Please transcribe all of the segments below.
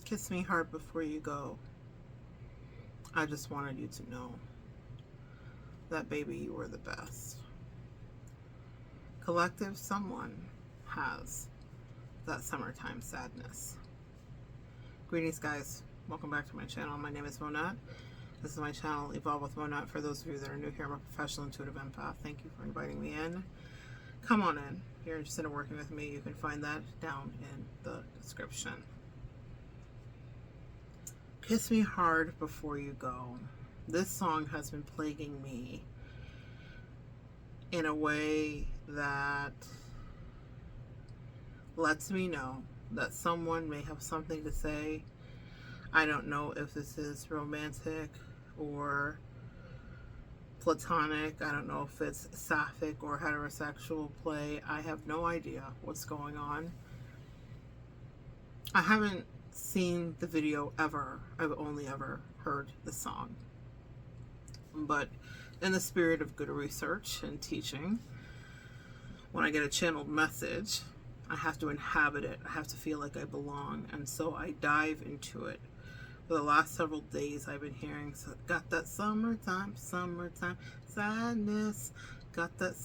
Kiss me hard before you go. I just wanted you to know that, baby, you were the best. Collective, someone has that summertime sadness. Greetings, guys. Welcome back to my channel. My name is Monette. This is my channel, Evolve with Monette. For those of you that are new here, I'm a professional intuitive empath. Thank you for inviting me in. Come on in. If you're interested in working with me, you can find that down in the description. Kiss me hard before you go. This song has been plaguing me in a way that lets me know that someone may have something to say. I don't know if this is romantic or platonic. I don't know if it's sapphic or heterosexual play. I have no idea what's going on. I haven't seen the video ever. I've only ever heard the song. But in the spirit of good research and teaching, when I get a channeled message, I have to inhabit it. I have to feel like I belong. And so I dive into it. For the last several days, I've been hearing, got that summertime sadness. Got that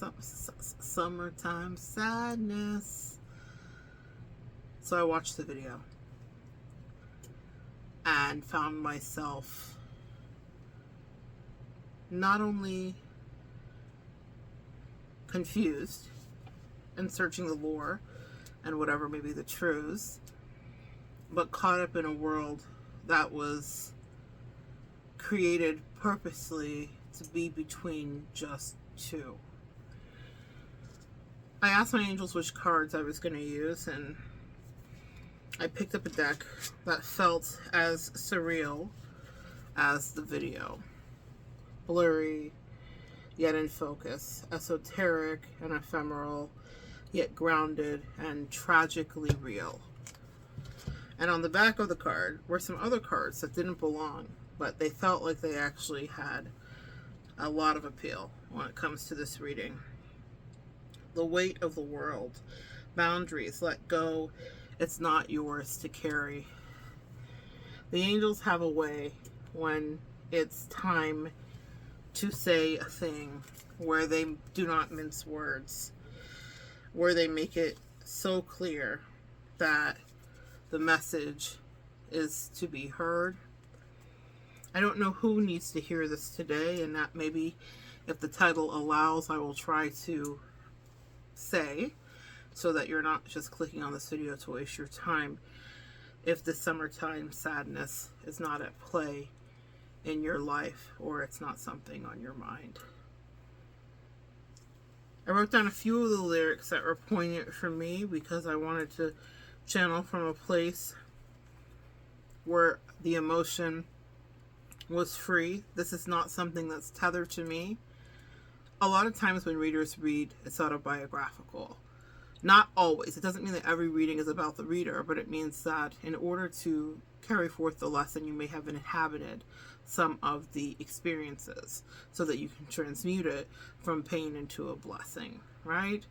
summertime sadness. So I watched the video and found myself not only confused and searching the lore and whatever may be the truths, but caught up in a world that was created purposely to be between just two. I asked my angels which cards I was going to use, and I picked up a deck that felt as surreal as the video. Blurry, yet in focus. Esoteric and ephemeral, yet grounded and tragically real. And on the back of the card were some other cards that didn't belong, but they felt like they actually had a lot of appeal when it comes to this reading. The weight of the world. Boundaries. Let go. It's not yours to carry. The angels have a way when it's time to say a thing where they do not mince words, where they make it so clear that the message is to be heard. I don't know who needs to hear this today, and that maybe, if the title allows, I will try to say, so that you're not just clicking on this video to waste your time, if the summertime sadness is not at play in your life, or it's not something on your mind. I wrote down a few of the lyrics that were poignant for me because I wanted to channel from a place where the emotion was free. This is not something that's tethered to me. A lot of times when readers read, it's autobiographical. Not always. It doesn't mean that every reading is about the reader, but it means that in order to carry forth the lesson, you may have inhabited some of the experiences so that you can transmute it from pain into a blessing, right?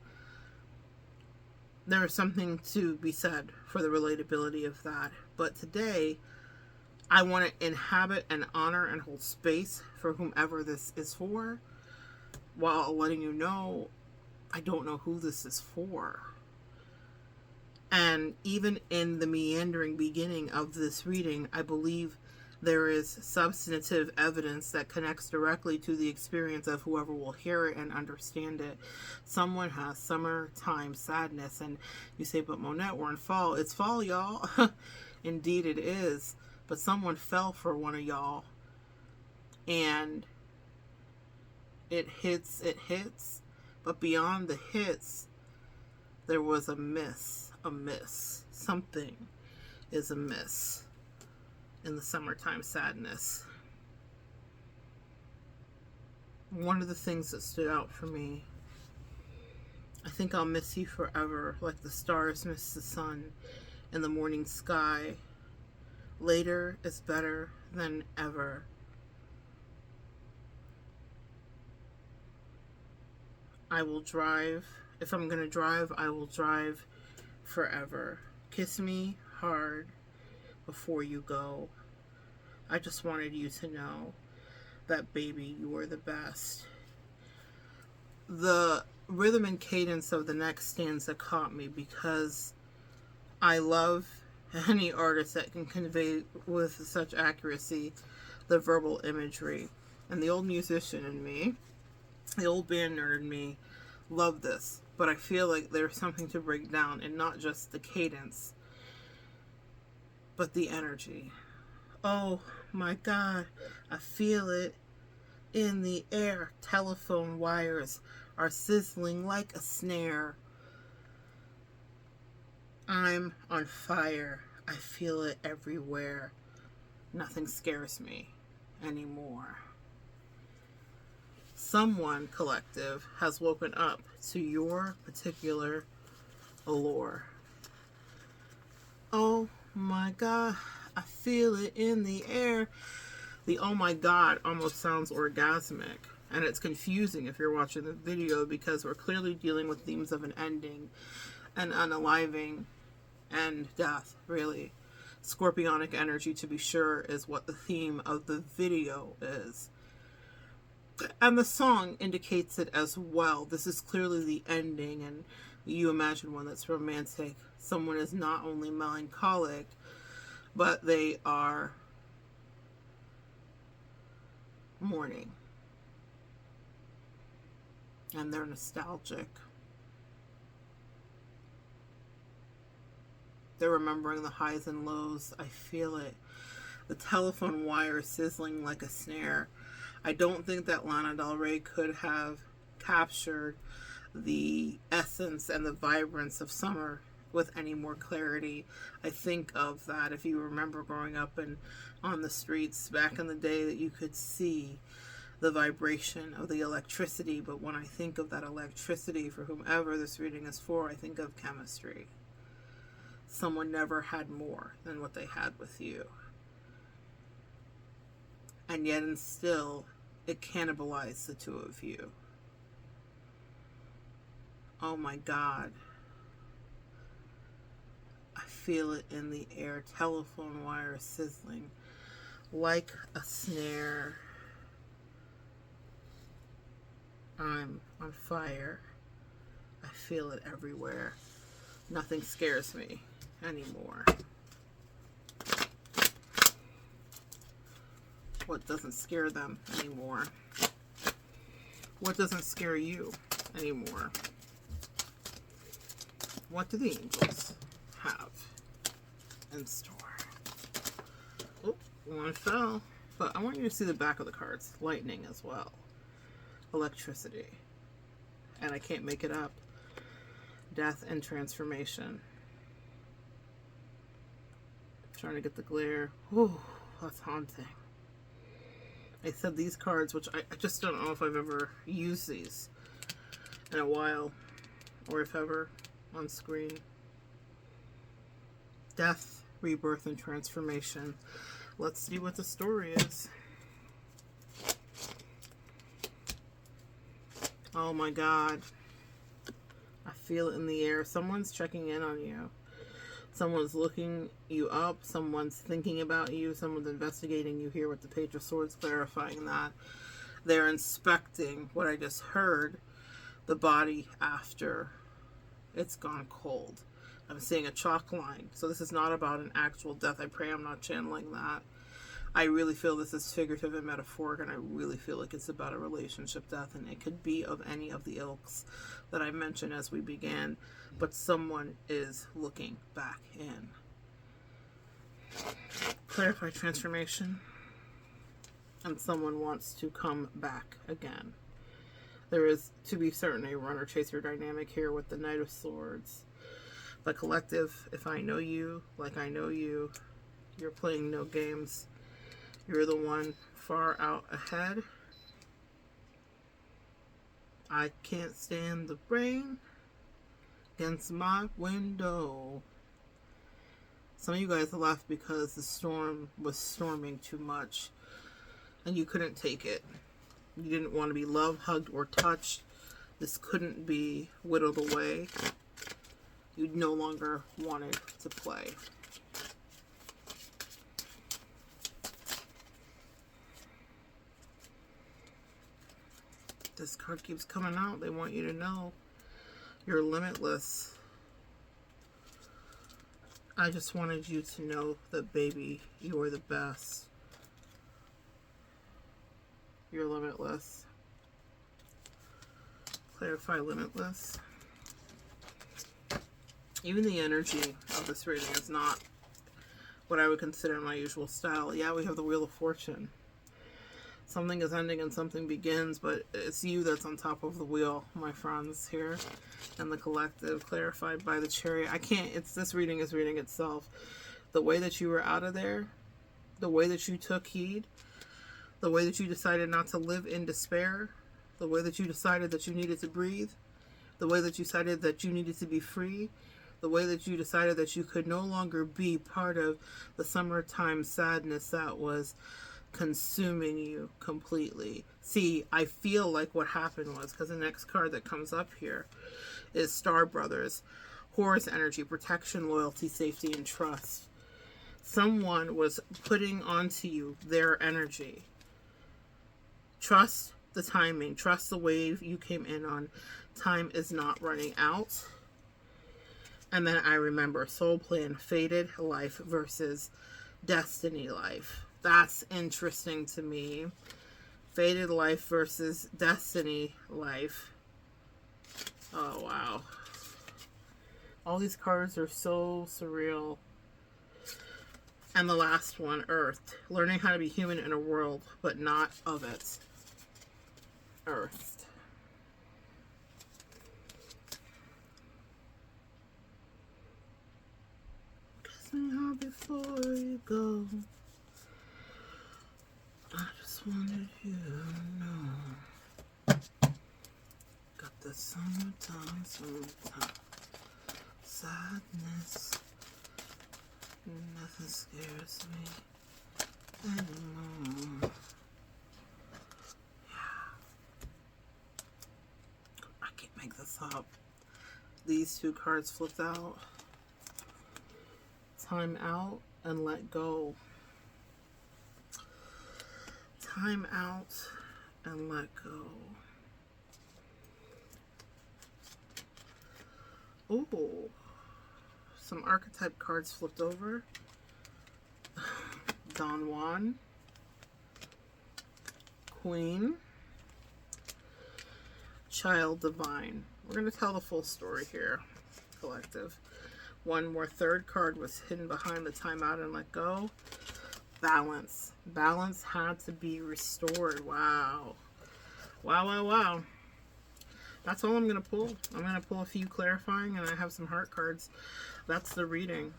There is something to be said for the relatability of that. But today, I want to inhabit and honor and hold space for whomever this is for, while letting you know I don't know who this is for. And even in the meandering beginning of this reading, I believe there is substantive evidence that connects directly to the experience of whoever will hear it and understand it. Someone has summertime sadness, and you say, but Monette, we're in fall. It's fall, y'all. Indeed it is. But someone fell for one of y'all, and it hits, but beyond the hits, there was a miss. Something is amiss in the summertime sadness. One of the things that stood out for me, I think I'll miss you forever, like the stars miss the sun in the morning sky. Later is better than ever. I will drive. If I'm going to drive, I will drive forever. Kiss me hard before you go. I just wanted you to know that, baby, you are the best. The rhythm and cadence of the next stanza caught me because I love any artist that can convey with such accuracy the verbal imagery. And the old musician in me, the old band nerd in me, love this. But I feel like there's something to break down, and not just the cadence, but the energy. Oh my God, I feel it in the air. Telephone wires are sizzling like a snare. I'm on fire. I feel it everywhere. Nothing scares me anymore. Someone, collective, has woken up to your particular allure. Oh my God, I feel it in the air. The oh my God almost sounds orgasmic. And it's confusing if you're watching the video, because we're clearly dealing with themes of an ending, and unaliving, and death, really. Scorpionic energy, to be sure, is what the theme of the video is. And the song indicates it as well. This is clearly the ending, and you imagine one that's romantic. Someone is not only melancholic, but they are mourning. And they're nostalgic. They're remembering the highs and lows. I feel it. The telephone wire sizzling like a snare. I don't think that Lana Del Rey could have captured the essence and the vibrance of summer with any more clarity. I think of that, if you remember growing up and on the streets back in the day, that you could see the vibration of the electricity. But when I think of that electricity, for whomever this reading is for, I think of chemistry. Someone never had more than what they had with you. And yet and still, it cannibalized the two of you. Oh my God. I feel it in the air. Telephone wire sizzling like a snare. I'm on fire. I feel it everywhere. Nothing scares me anymore. What doesn't scare them anymore? What doesn't scare you anymore? What do the angels have in store? Oh, one fell. But I want you to see the back of the cards. Lightning as well. Electricity. And I can't make it up. Death and transformation. Trying to get the glare. Whew, that's haunting. I said these cards, which I just don't know if I've ever used these in a while, or if ever, on screen. Death, rebirth, and transformation. Let's see what the story is. Oh my God. I feel it in the air. Someone's checking in on you. Someone's looking you up. Someone's thinking about you. Someone's investigating you here with the Page of Swords, clarifying that. They're inspecting what I just heard, the body after it's gone cold. I'm seeing a chalk line. So this is not about an actual death. I pray I'm not channeling that. I really feel this is figurative and metaphoric, and I really feel like it's about a relationship death, and it could be of any of the ilks that I mentioned as we began, but someone is looking back in. Clarify transformation, and someone wants to come back again. There is, to be certain, a runner-chaser dynamic here with the Knight of Swords. The collective, if I know you like I know you, you're playing no games. You're the one far out ahead. I can't stand the rain against my window. Some of you guys left because the storm was storming too much and you couldn't take it. You didn't want to be loved, hugged, or touched. This couldn't be whittled away. You no longer wanted to play. This card keeps coming out. They want you to know you're limitless. I just wanted you to know that, baby, you are the best. You're limitless. Clarify limitless. Even the energy of this reading is not what I would consider my usual style. Yeah, we have the Wheel of Fortune. Something is ending and something begins, but it's you that's on top of the wheel, my friends, here. And the collective, clarified by the Chariot. I can't, this reading is reading itself. The way that you were out of there, the way that you took heed, the way that you decided not to live in despair, the way that you decided that you needed to breathe, the way that you decided that you needed to be free, the way that you decided that you could no longer be part of the summertime sadness that was consuming you completely. See, I feel like what happened was, because the next card that comes up here is Star Brothers, Horus energy, protection, loyalty, safety, and trust. Someone was putting onto you their energy. Trust the timing. Trust the wave you came in on. Time is not running out. And then I remember soul plan, fated life versus destiny life. That's interesting to me. Fated life versus destiny life. Oh, wow. All these cards are so surreal. And the last one, Earth. Learning how to be human in a world, but not of it. Earth. Kiss me hard before you go. I just wanted you to know. Got the summertime sadness. Nothing scares me anymore. Yeah. I can't make this up. These two cards flipped out. Time out and let go. Time out and let go. Ooh. Some archetype cards flipped over. Don Juan. Queen. Child Divine. We're going to tell the full story here, collective. One more third card was hidden behind the time out and let go. Balance. Balance had to be restored. Wow. Wow, wow, wow. That's all I'm going to pull. I'm going to pull a few clarifying, and I have some heart cards. That's the reading.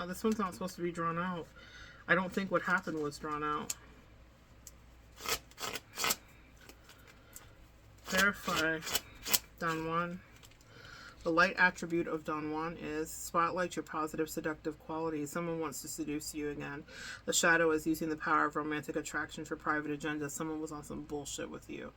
This one's not supposed to be drawn out. I don't think what happened was drawn out. Clarify. Don Juan. The light attribute of Don Juan is spotlight your positive, seductive qualities. Someone wants to seduce you again. The shadow is using the power of romantic attraction for private agenda. Someone was on some bullshit with you.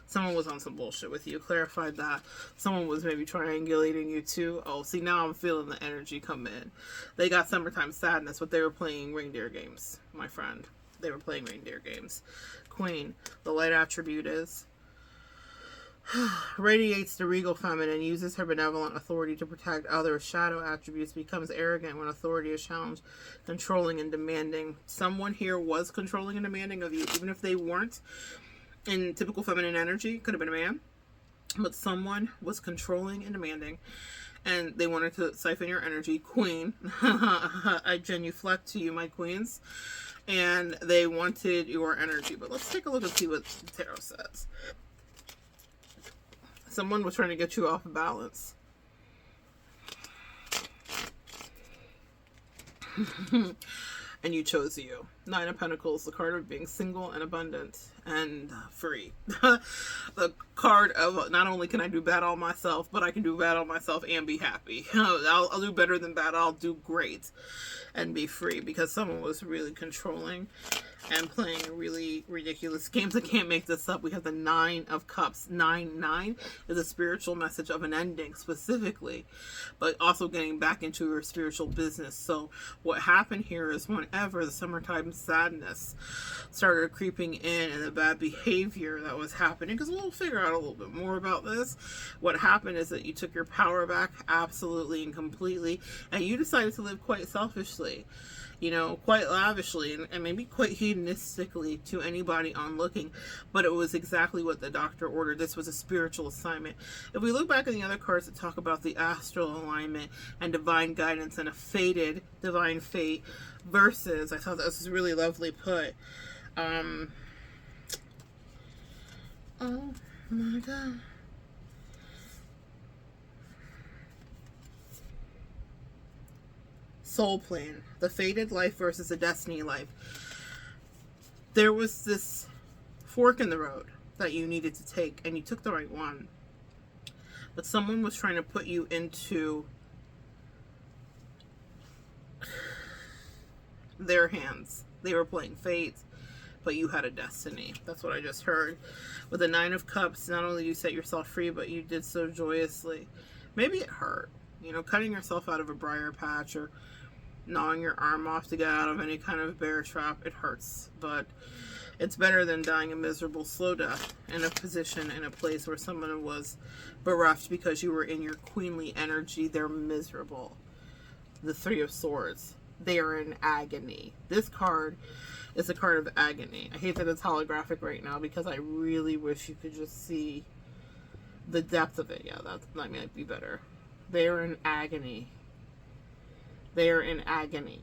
Someone was on some bullshit with you. Clarified that. Someone was maybe triangulating you too. Oh, see, now I'm feeling the energy come in. They got summertime sadness, but they were playing reindeer games, my friend. They were playing reindeer games. Queen. The light attribute is radiates the regal feminine, uses her benevolent authority to protect others. Shadow attributes, becomes arrogant when authority is challenged, controlling and demanding. Someone here was controlling and demanding of you, even if they weren't in typical feminine energy. Could have been a man, but someone was controlling and demanding, and they wanted to siphon your energy. Queen. I genuflect to you, my queens. And they wanted your energy. But let's take a look and see what the tarot says. Someone was trying to get you off balance. And you chose you. Nine of Pentacles, the card of being single and abundant and free. The card of not only can I do bad on myself, but I can do bad on myself and be happy. I'll do better than bad. I'll do great and be free, because someone was really controlling and playing really ridiculous games. I can't make this up. We have the Nine of Cups. 9 is a spiritual message of an ending specifically, but also getting back into your spiritual business. So what happened here is whenever the summertime sadness started creeping in and the bad behavior that was happening, because we'll figure out a little bit more about this, what happened is that you took your power back absolutely and completely, and you decided to live quite selfishly, you know, quite lavishly, and maybe quite hedonistically to anybody on looking, but it was exactly what the doctor ordered. This was a spiritual assignment. If we look back at the other cards that talk about the astral alignment and divine guidance and a fated divine fate versus, I thought that was really lovely put. Oh my God. Soul plan, the fated life versus the destiny life. There was this fork in the road that you needed to take, and you took the right one. But someone was trying to put you into their hands. They were playing fate, but you had a destiny. That's what I just heard. With the Nine of Cups, not only did you set yourself free, but you did so joyously. Maybe it hurt. You know, cutting yourself out of a briar patch or gnawing your arm off to get out of any kind of bear trap, it hurts. But it's better than dying a miserable slow death in a position, in a place where someone was bereft because you were in your queenly energy. They're miserable. The Three of Swords. They are in agony. This card is a card of agony. I hate that it's holographic right now because I really wish you could just see the depth of it. Yeah, that might be better. They are in agony. They are in agony.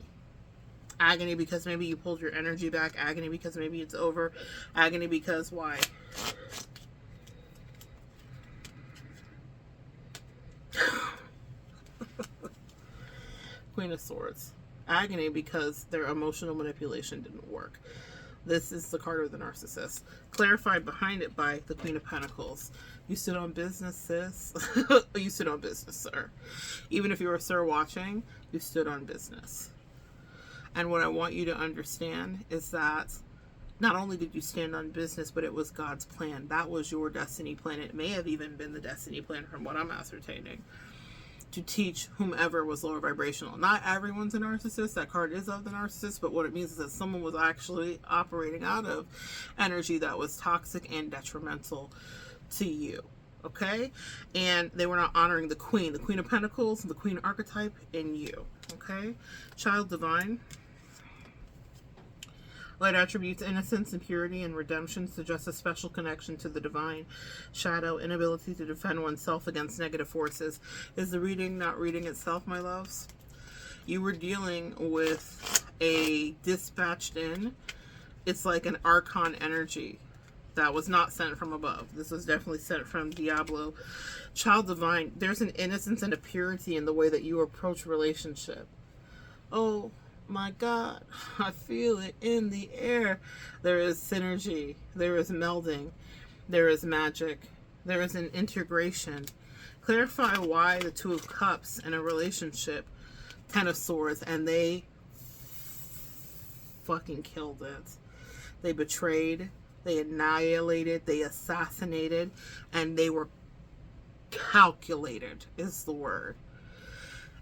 Agony because maybe you pulled your energy back. Agony because maybe it's over. Agony because why? Queen of Swords. Agony because their emotional manipulation didn't work. This is the card of the narcissist. Clarified behind it by the Queen of Pentacles. You stood on business, sis. You stood on business, sir. Even if you were a sir watching, you stood on business. And what I want you to understand is that not only did you stand on business, but it was God's plan. That was your destiny plan. It may have even been the destiny plan from what I'm ascertaining, to teach whomever was lower vibrational. Not everyone's a narcissist. That card is of the narcissist, but what it means is that someone was actually operating out of energy that was toxic and detrimental to you. Okay? And they were not honoring the Queen of Pentacles, the Queen archetype in you. Okay? Child divine. Light attributes, innocence and purity and redemption, suggest a special connection to the divine. Shadow, inability to defend oneself against negative forces. Is the reading not reading itself, my loves? You were dealing with a dispatched in. It's like an archon energy that was not sent from above. This was definitely sent from Diablo. Child divine, there's an innocence and a purity in the way that you approach relationship. Oh my God, I feel it in the air. There is synergy, there is melding, there is magic, there is an integration. Clarify why the Two of Cups in a relationship, Ten of Swords, and they fucking killed it. They betrayed, they annihilated, they assassinated, and they were calculated, is the word.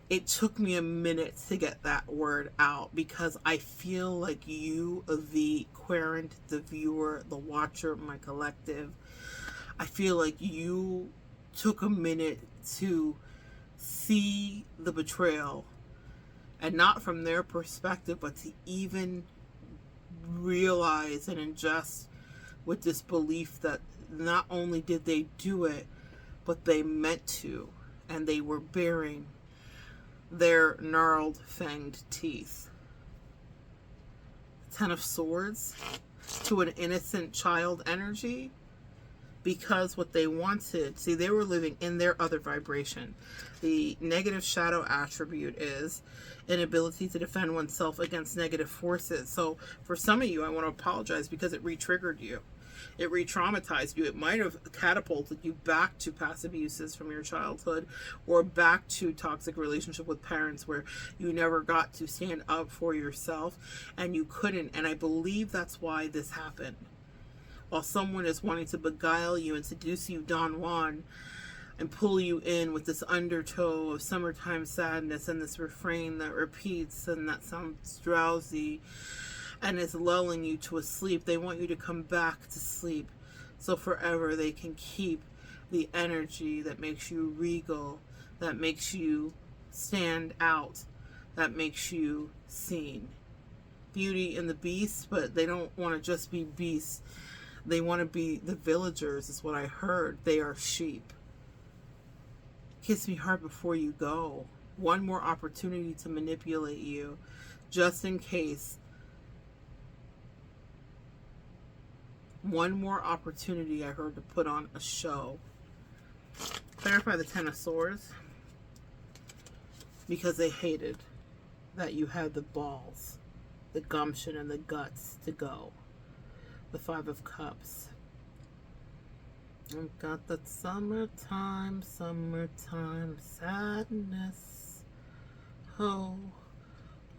It took me a minute to get that word out because I feel like you, the querent, the viewer, the watcher, my collective, I feel like you took a minute to see the betrayal, and not from their perspective, but to even realize and ingest with this belief that not only did they do it, but they meant to, and they were bearing their gnarled, fanged teeth. Ten of Swords to an innocent child energy, because what they wanted, see, they were living in their other vibration. The negative shadow attribute is inability to defend oneself against negative forces. So for some of you, I want to apologize because it re-triggered you. It re-traumatized you. It might have catapulted you back to past abuses from your childhood, or back to toxic relationship with parents where you never got to stand up for yourself and you couldn't. And I believe that's why this happened. While someone is wanting to beguile you and seduce you, Don Juan, and pull you in with this undertow of summertime sadness and this refrain that repeats and that sounds drowsy and is lulling you to a sleep. They want you to come back to sleep so forever they can keep the energy that makes you regal, that makes you stand out, that makes you seen. Beauty and the Beast, but they don't want to just be beasts. They want to be the villagers, is what I heard. They are sheep. Kiss me hard before you go. One more opportunity to manipulate you, just in case. One more opportunity, I heard, to put on a show. Clarify the Ten of Swords. Because they hated that you had the balls, the gumption, and the guts to go. The Five of Cups. I've got that summertime sadness. Oh,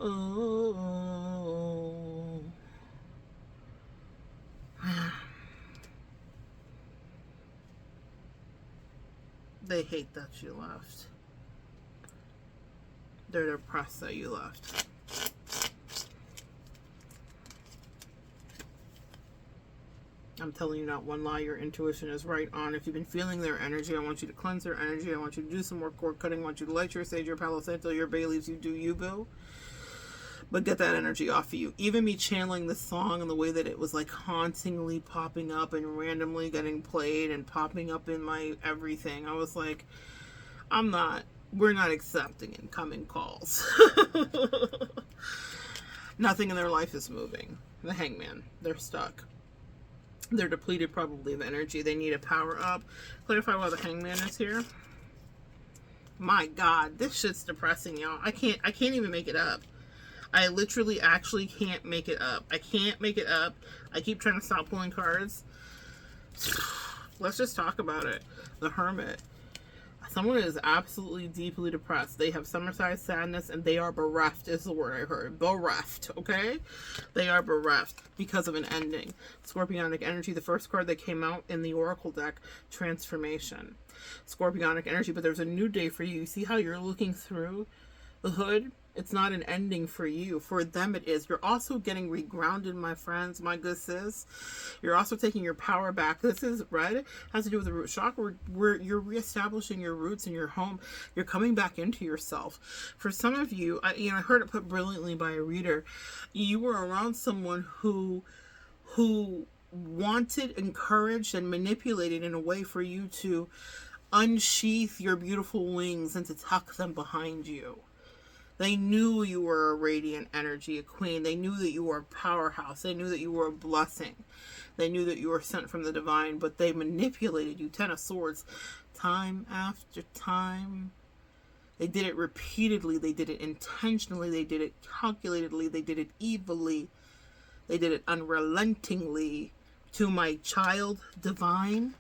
oh. They hate that you left. They're depressed that you left. I'm telling you not one lie. Your intuition is right on. If you've been feeling their energy, I want you to cleanse their energy. I want you to do some more cord cutting. I want you to light your sage, your palo santo, your bay leaves. You do you, boo. But get that energy off of you. Even me channeling the song and the way that it was like hauntingly popping up and randomly getting played and popping up in my everything. I was like, we're not accepting incoming calls. Nothing in their life is moving. The Hangman, they're stuck. They're depleted probably of energy. They need a power up. Clarify why the Hangman is here. My God, this shit's depressing, y'all. I can't even make it up. I literally actually can't make it up. I can't make it up. I keep trying to stop pulling cards. Let's just talk about it. The Hermit. Someone is absolutely deeply depressed. They have summertime sadness and they are bereft is the word I heard. Bereft, okay? They are bereft because of an ending. Scorpionic energy, the first card that came out in the Oracle deck, transformation. Scorpionic energy, but there's a new day for you. You see how you're looking through the hood? It's not an ending for you. For them it is. You're also getting regrounded, my friends, my good sis. You're also taking your power back. This is red. It has to do with the root chakra where you're reestablishing your roots in your home. You're coming back into yourself. For some of you, I heard it put brilliantly by a reader. You were around someone who wanted, encouraged, and manipulated in a way for you to unsheath your beautiful wings and to tuck them behind you. They knew you were a radiant energy, a queen. They knew that you were a powerhouse. They knew that you were a blessing. They knew that you were sent from the divine, but they manipulated you. Ten of Swords, time after time. They did it repeatedly. They did it intentionally. They did it calculatedly. They did it evilly. They did it unrelentingly. To my child divine,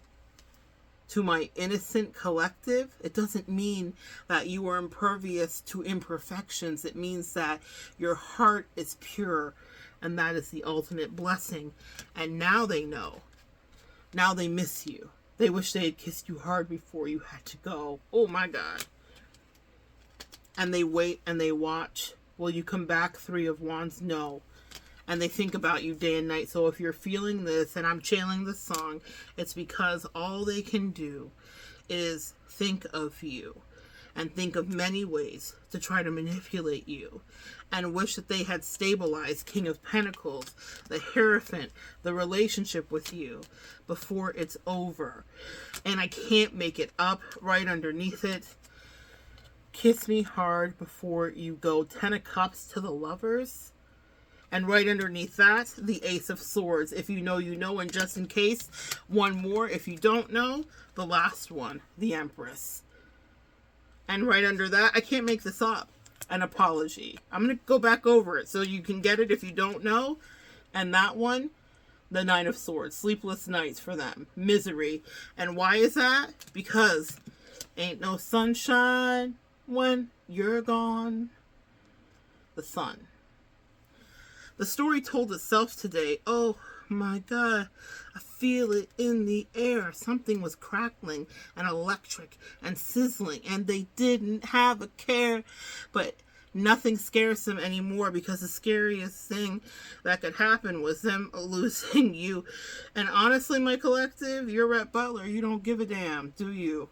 to my innocent collective, it doesn't mean that you are impervious to imperfections. It means that your heart is pure, and that is the ultimate blessing. And now they know. Now they miss you. They wish they had kissed you hard before you had to go. Oh my God. And they wait and they watch. Will you come back? Three of Wands? No. And they think about you day and night. So if you're feeling this, and I'm channeling this song, it's because all they can do is think of you and think of many ways to try to manipulate you and wish that they had stabilized King of Pentacles, the Hierophant, the relationship with you before it's over. And I can't make it up. Right underneath it, kiss me hard before you go. Ten of Cups to the Lovers. And right underneath that, the Ace of Swords. If you know, you know. And just in case, one more. If you don't know, the last one, the Empress. And right under that, I can't make this up, an apology. I'm going to go back over it so you can get it if you don't know. And that one, The Nine of Swords. Sleepless nights for them. Misery. And why is that? Because ain't no sunshine when you're gone. The sun. The story told itself today. Oh my God, I feel it in the air. Something was crackling and electric and sizzling, and they didn't have a care. But nothing scares them anymore, because the scariest thing that could happen was them losing you. And honestly, my collective, you're Rhett Butler. You don't give a damn, do you?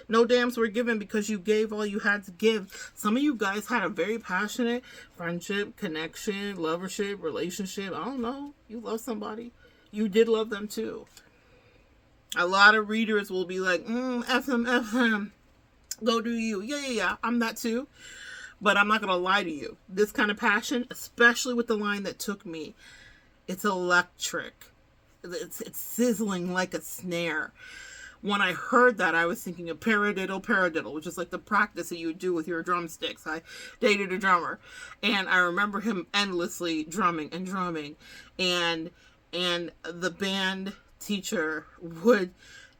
No dams were given because you gave all you had to give. Some of you guys had a very passionate friendship, connection, lovership, relationship. I don't know. You love somebody. You did love them too. A lot of readers will be like, F them, F them. Go do you. Yeah. I'm that too. But I'm not going to lie to you. This kind of passion, especially with the line that took me, it's electric. It's sizzling like a snare. When I heard that, I was thinking of paradiddle, which is like the practice that you would do with your drumsticks. I dated a drummer, and I remember him endlessly drumming. And the band teacher would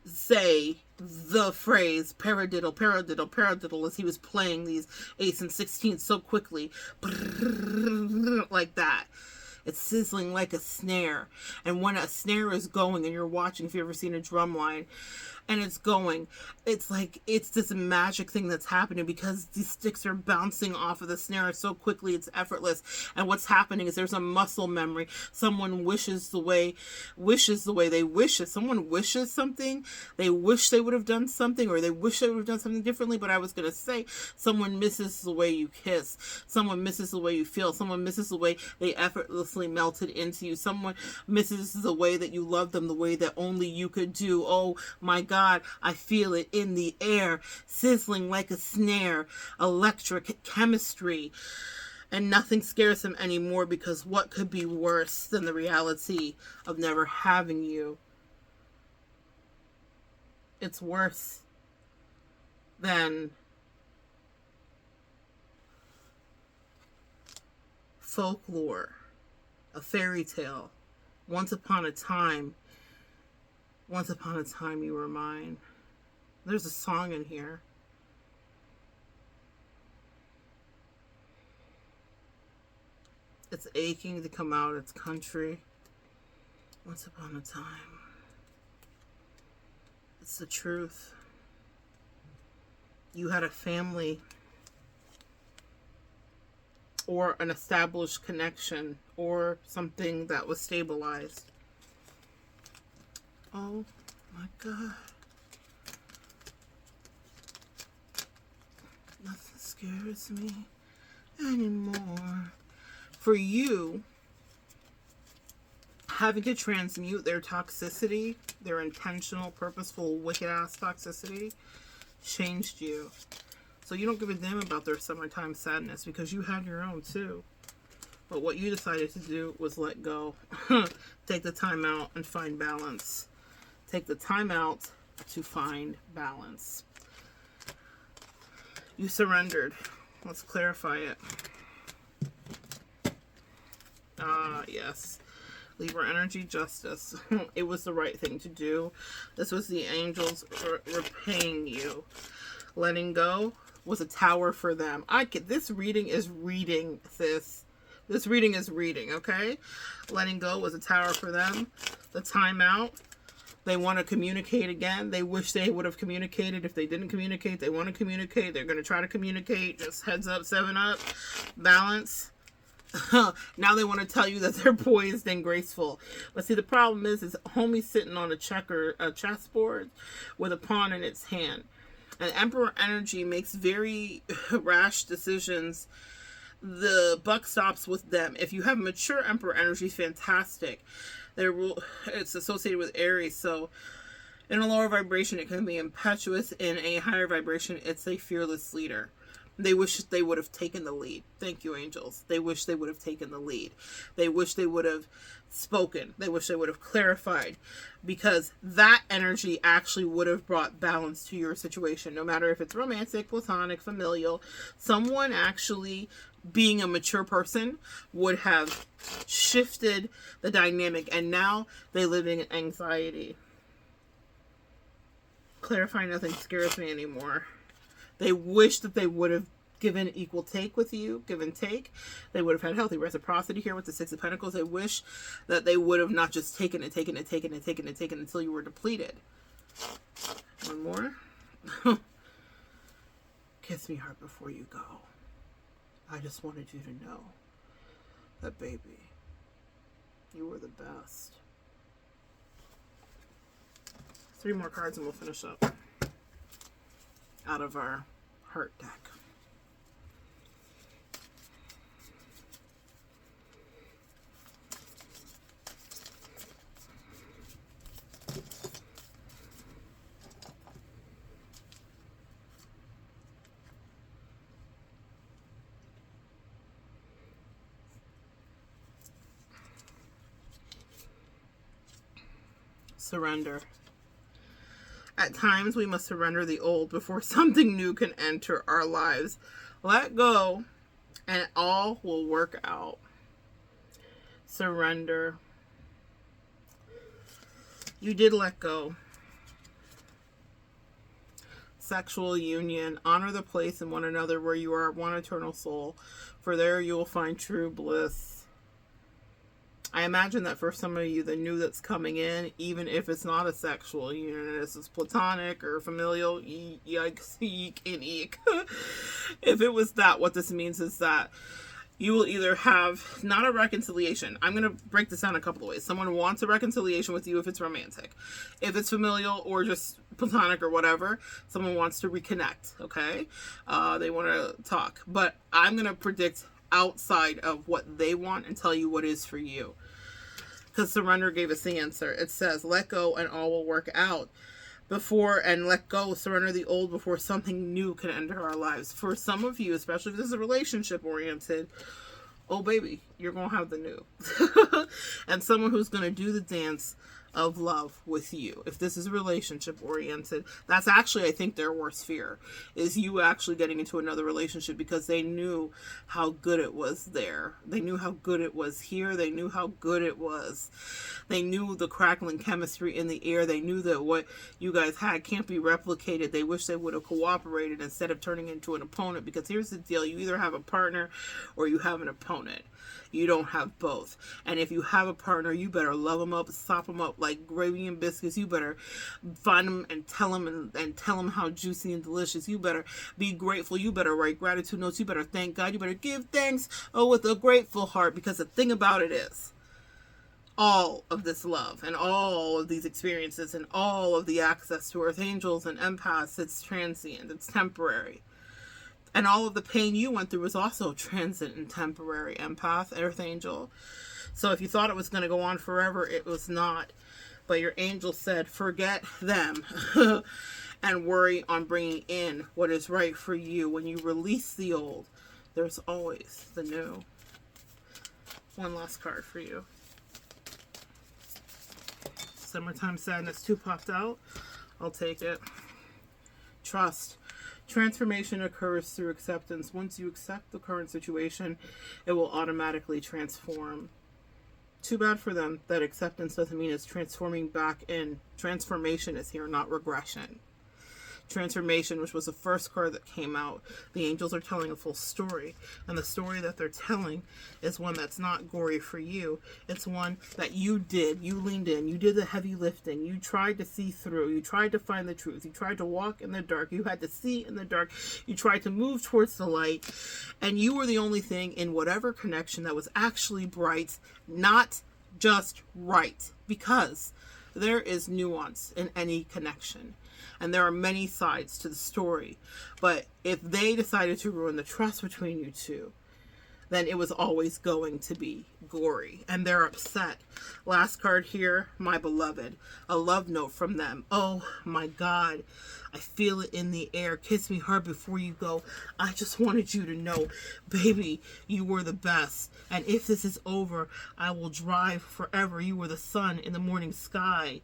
say the phrase paradiddle as he was playing these 8s and 16s so quickly, like that. It's sizzling like a snare. And when a snare is going and you're watching, if you've ever seen a drum line and it's going, it's like it's this magic thing that's happening, because these sticks are bouncing off of the snare so quickly, it's effortless. And what's happening is there's a muscle memory. Someone wishes the way they wish it. Someone wishes something, they wish they would have done something, or they wish they would have done something differently. But I was going to say, someone misses the way you kiss. Someone misses the way you feel. Someone misses the way they effortlessly melted into you. Someone misses the way that you love them, the way that only you could do. Oh my God, I feel it in the air, sizzling like a snare, electric chemistry. And nothing scares them anymore, because what could be worse than the reality of never having you? It's worse than folklore, a fairy tale. Once upon a time you were mine. There's a song in here. It's aching to come out. It's country. Once upon a time. It's the truth. You had a family, or an established connection, or something that was stabilized. Oh my God. Nothing scares me anymore. For you, having to transmute their toxicity, their intentional, purposeful, wicked-ass toxicity, changed you. So you don't give a damn about their summertime sadness, because you had your own too. But what you decided to do was let go. Take the time out and find balance. Take the time out to find balance. You surrendered. Let's clarify it. Yes. Libra energy, justice. It was the right thing to do. This was the angels repaying you. Letting go was a tower for them. This reading is reading, sis. This reading is reading, okay? Letting go was a tower for them. The time out. They want to communicate again. They wish they would have communicated. If they didn't communicate, they want to communicate. They're going to try to communicate. Just heads up, 7 up. Balance. Now they want to tell you that they're poised and graceful. But see, the problem is homie's sitting on a chessboard with a pawn in its hand. And Emperor energy makes very rash decisions. The buck stops with them. If you have mature Emperor energy, fantastic. It's associated with Aries, so in a lower vibration it can be impetuous. In a higher vibration, it's a fearless leader. They wish they would have taken the lead. Thank you, angels. They wish they would have taken the lead. They wish they would have spoken. They wish they would have clarified, because that energy actually would have brought balance to your situation. No matter if it's romantic, platonic, familial, someone actually being a mature person would have shifted the dynamic, and now they live in anxiety. Clarifying nothing scares me anymore. They wish that they would have given equal take with you, give and take. They would have had healthy reciprocity here with the Six of Pentacles. They wish that they would have not just taken it until you were depleted. One more. Kiss me hard before you go. I just wanted you to know that, baby, you were the best. 3 more cards and we'll finish up out of our heart deck. Surrender. At times, we must surrender the old before something new can enter our lives. Let go, and all will work out. Surrender. You did let go. Sexual union. Honor the place in one another where you are one eternal soul, for there you will find true bliss. I imagine that for some of you, the new that's coming in, even if it's not a sexual union, it's platonic or familial, yikes, eek, and eek. If it was that, what this means is that you will either have not a reconciliation. I'm going to break this down a couple of ways. Someone wants a reconciliation with you if it's romantic. If it's familial or just platonic or whatever, someone wants to reconnect, okay? They want to talk. But I'm going to predict outside of what they want and tell you what is for you. Because surrender gave us the answer. It says, let go and all will work out. Let go, surrender the old before something new can enter our lives. For some of you, especially if this is relationship oriented, oh baby, you're going to have the new. And someone who's going to do the dance of love with you. If this is relationship oriented, that's actually, I think, their worst fear, is you actually getting into another relationship, because they knew how good it was there. They knew how good it was here. They knew how good it was. They knew the crackling chemistry in the air. They knew that what you guys had can't be replicated. They wish they would have cooperated instead of turning into an opponent, because here's the deal. You either have a partner or you have an opponent. You don't have both. And if you have a partner, you better love them up, sop them up like gravy and biscuits. You better find them and tell them how juicy and delicious. You better be grateful. You better write gratitude notes. You better thank God. You better give thanks with a grateful heart, because the thing about it is, all of this love and all of these experiences and all of the access to earth angels and empaths, it's transient, it's temporary. And all of the pain you went through was also transient and temporary, empath, earth angel. So if you thought it was going to go on forever, it was not. But your angel said, forget them and worry on bringing in what is right for you. When you release the old, there's always the new. One last card for you. Summertime Sadness 2 popped out. I'll take it. Trust. Transformation occurs through acceptance. Once you accept the current situation, it will automatically transform. Too bad for them that acceptance doesn't mean it's transforming back in. Transformation is here, not regression. Transformation, which was the first card that came out. The angels are telling a full story, and the story that they're telling is one that's not gory for you. It's one that you did. You leaned in. You did the heavy lifting. You tried to see through. You tried to find the truth. You tried to walk in the dark. You had to see in the dark. You tried to move towards the light, and you were the only thing in whatever connection that was actually bright, not just right, because there is nuance in any connection. And there are many sides to the story. But if they decided to ruin the trust between you two, then it was always going to be gory. And they're upset. Last card here, my beloved. A love note from them. Oh my God. I feel it in the air. Kiss me hard before you go. I just wanted you to know, baby, you were the best. And if this is over, I will drive forever. You were the sun in the morning sky.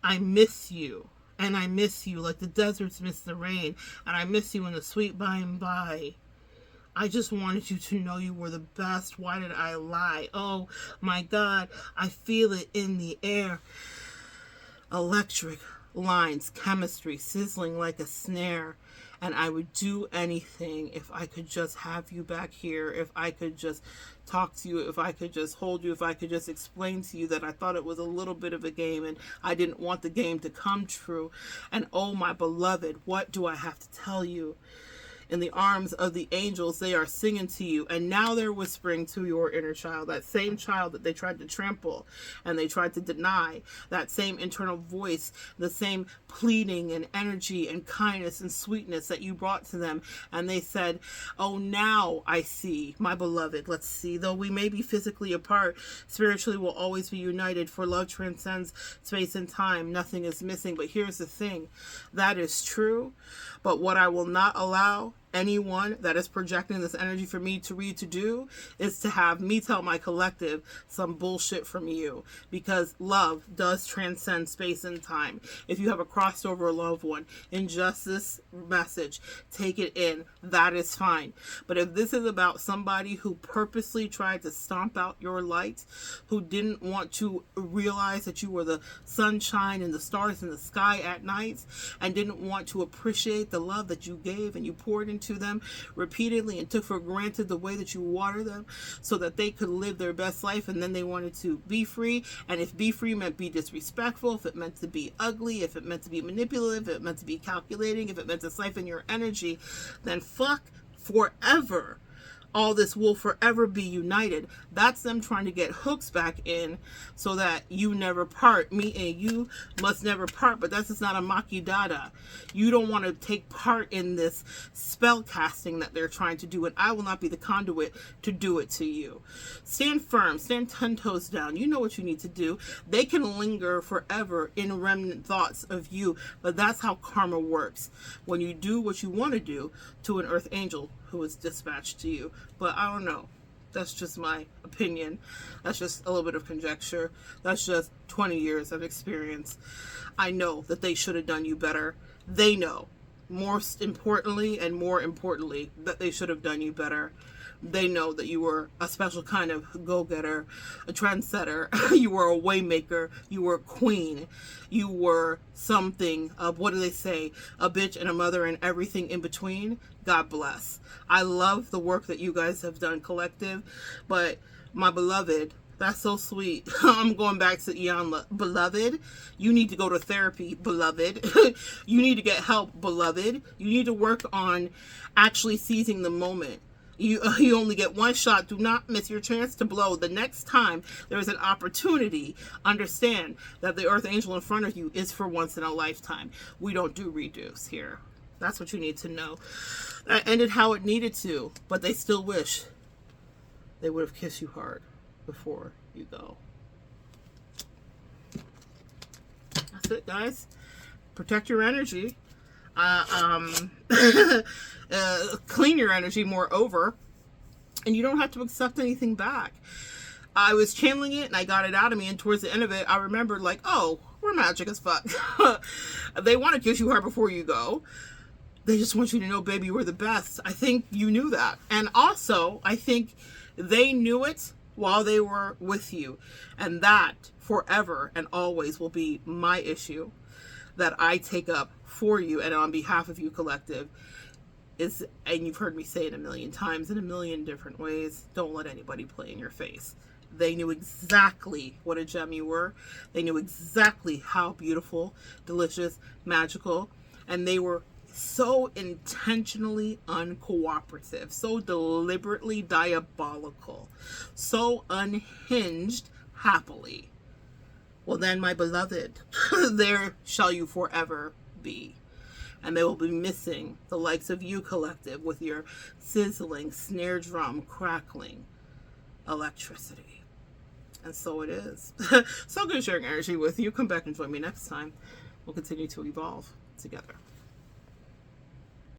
I miss you. And I miss you like the deserts miss the rain. And I miss you in the sweet by and by. I just wanted you to know you were the best. Why did I lie? Oh my God, I feel it in the air. Electric lines, chemistry, sizzling like a snare. And I would do anything if I could just have you back here, if I could just talk to you, if I could just hold you, if I could just explain to you that I thought it was a little bit of a game and I didn't want the game to come true. And oh, my beloved, what do I have to tell you? In the arms of the angels, they are singing to you. And now they're whispering to your inner child, that same child that they tried to trample and they tried to deny, that same internal voice, the same pleading and energy and kindness and sweetness that you brought to them. And they said, oh, now I see, my beloved. Let's see. Though we may be physically apart, spiritually we'll always be united, for love transcends space and time. Nothing is missing. But here's the thing. That is true. But what I will not allow anyone that is projecting this energy for me to read to do is to have me tell my collective some bullshit from you, because love does transcend space and time. If you have a crossed over loved one, in just this message, take it in. That is fine. But if this is about somebody who purposely tried to stomp out your light, who didn't want to realize that you were the sunshine and the stars in the sky at night, and didn't want to appreciate the love that you gave and you poured into them repeatedly and took for granted the way that you water them so that they could live their best life, and then they wanted to be free, and if be free meant be disrespectful, if it meant to be ugly, if it meant to be manipulative, if it meant to be calculating, if it meant to siphon your energy, then fuck forever. All this will forever be united. That's them trying to get hooks back in so that you never part. Me and you must never part. But that's just not a makidada. You don't want to take part in this spell casting that they're trying to do, and I will not be the conduit to do it to you. Stand firm. Stand 10 toes down. You know what you need to do. They can linger forever in remnant thoughts of you, but that's how karma works. When you do what you want to do to an earth angel who is dispatched to you. But I don't know. That's just my opinion. That's just a little bit of conjecture. That's just 20 years of experience. I know that they should have done you better. They know, most importantly and more importantly, that they should have done you better. They know that you were a special kind of go-getter, a trendsetter. You were a waymaker. You were a queen. You were something of, what do they say, a bitch and a mother and everything in between. God bless. I love the work that you guys have done, collective. But my beloved, that's so sweet. I'm going back to Eon, beloved. You need to go to therapy, beloved. You need to get help, beloved. You need to work on actually seizing the moment. You only get one shot. Do not miss your chance to blow. The next time there is an opportunity, understand that the earth angel in front of you is for once in a lifetime. We don't do redos here. That's what you need to know. That ended how it needed to, but they still wish they would have kissed you hard before you go. That's it, guys. Protect your energy. Clean your energy, moreover, and you don't have to accept anything back. I was channeling it and I got it out of me, and towards the end of it I remembered, like, oh, we're magic as fuck. They want to kiss you hard before you go. They just want you to know, baby, we're the best. I think you knew that, and also I think they knew it while they were with you, and that forever and always will be my issue that I take up for you and on behalf of you, collective, is, and you've heard me say it a million times in a million different ways, don't let anybody play in your face. They knew exactly what a gem you were. They knew exactly how beautiful, delicious, magical, and they were so intentionally uncooperative, so deliberately diabolical, so unhinged happily. Well then, my beloved, there shall you forever be. And they will be missing the likes of you, collective, with your sizzling, snare drum, crackling electricity. And so it is. So good sharing energy with you. Come back and join me next time. We'll continue to evolve together.